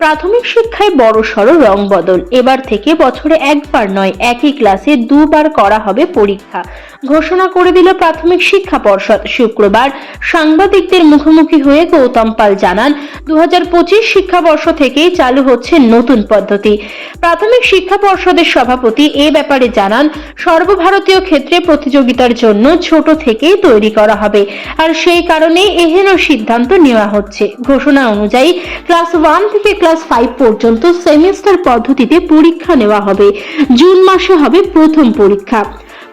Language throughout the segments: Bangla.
প্রাথমিক শিক্ষায় বড়সড় রং বদল। এবার থেকে বছরে একবার নয়, একই ক্লাসে দুবার করা হবে পরীক্ষা। ঘোষণা করে দিল প্রাথমিক শিক্ষা পর্ষদ। শুক্রবার সাংবাদিকদের মুখোমুখি হয়ে গৌতম পাল জানান, 2025 শিক্ষাবর্ষ থেকেই চালু হচ্ছে নতুন পদ্ধতি। প্রাথমিক শিক্ষা পর্ষদের সভাপতি এ ব্যাপারে জানান, সর্বভারতীয় ক্ষেত্রে প্রতিযোগিতার জন্য ছোট থেকেই তৈরি করা হবে, আর সেই কারণেই এহেন সিদ্ধান্ত নেওয়া হচ্ছে। ঘোষণা অনুযায়ী ক্লাস 1 থেকে ক্লাস 5 পর্যন্ত সেমিস্টার পদ্ধতিতে পরীক্ষা নেওয়া হবে। জুন মাসে হবে প্রথম পরীক্ষা।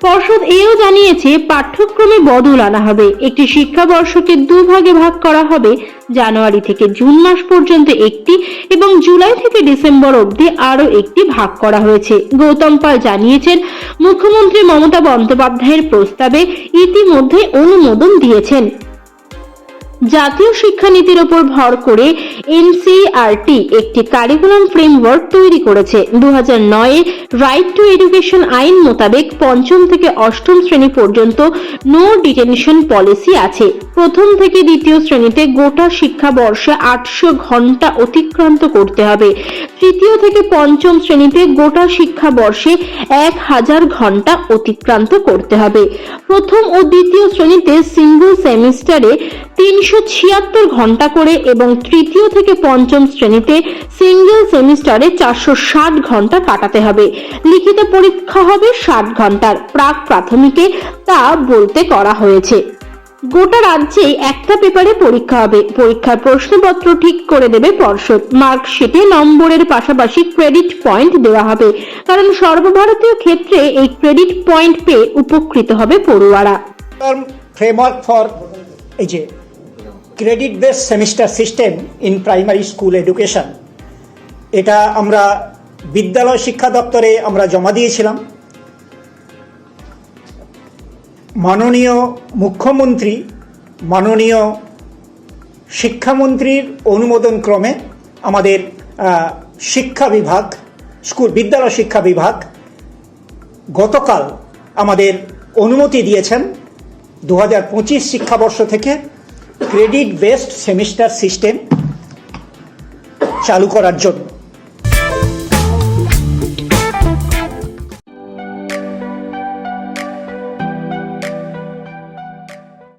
পর্ষদ এও জানিয়েছে, পাঠ্যক্রমে বদল আনা হবে। একটি শিক্ষাবর্ষকে দুভাগে ভাগ করা হবে। জানুয়ারি থেকে জুন মাস পর্যন্ত একটি এবং জুলাই থেকে ডিসেম্বর অবধি আরো একটি ভাগ করা হয়েছে। গৌতম পাল জানিয়েছেন, মুখ্যমন্ত্রী মমতা বন্দ্যোপাধ্যায়ের প্রস্তাবে ইতিমধ্যে অনুমোদন দিয়েছেন। জাতীয় শিক্ষানীতির উপর ভর করে এনসিইআরটি একটি কারিকুলাম ফ্রেমওয়ার্ক তৈরি করেছে। 2009 রাইট টু এডুকেশন আইন মোতাবেক পঞ্চম থেকে অষ্টম শ্রেণী পর্যন্ত নো ডিটেনশন পলিসি আছে। প্রথম থেকে দ্বিতীয় শ্রেণীতে গোটা শিক্ষাবর্ষে 800 ঘন্টা অতিক্রান্ত করতে হবে। তৃতীয় থেকে পঞ্চম শ্রেণীতে গোটা শিক্ষাবর্ষে 1000 ঘন্টা অতিক্রান্ত করতে হবে। প্রথম ও দ্বিতীয় শ্রেণীতে সিঙ্গল সেমিস্টারে 376 ঘন্টা করে এবং তৃতীয় থেকে পঞ্চম শ্রেণীতে সিঙ্গেল সেমিস্টারে 460 ঘন্টা কাটাতে হবে। লিখিত পরীক্ষা হবে 60 ঘন্টার। প্রাক প্রাথমিকে তা বলতে করা হয়েছে। গোটা রাজ্যে একটা পেপারে পরীক্ষা হবে। পরীক্ষার প্রশ্নপত্র ঠিক করে দেবে পর্ষদ। মার্কশিটে নম্বরের পাশাপাশি ক্রেডিট পয়েন্ট দেওয়া হবে, কারণ সর্বভারতীয় ক্ষেত্রে এই ক্রেডিট পয়েন্ট পেয়ে উপকৃত হবে পড়ুয়ারা। ফ্রেমওয়ার্ক ফর এই যে credit base semester system in primary school education, এটা আমরা বিদ্যালয় শিক্ষা দপ্তরে আমরা জমা দিয়েছিলাম। মাননীয় মুখ্যমন্ত্রী, মাননীয় শিক্ষামন্ত্রীর অনুমোদন ক্রমে আমাদের শিক্ষা বিভাগ, বিদ্যালয় শিক্ষা বিভাগ গতকাল আমাদের অনুমতি দিয়েছেন 2025 শিক্ষাবর্ষ থেকে ক্রেডিট বেসড সেমিস্টার সিস্টেম চালু করার জন্য।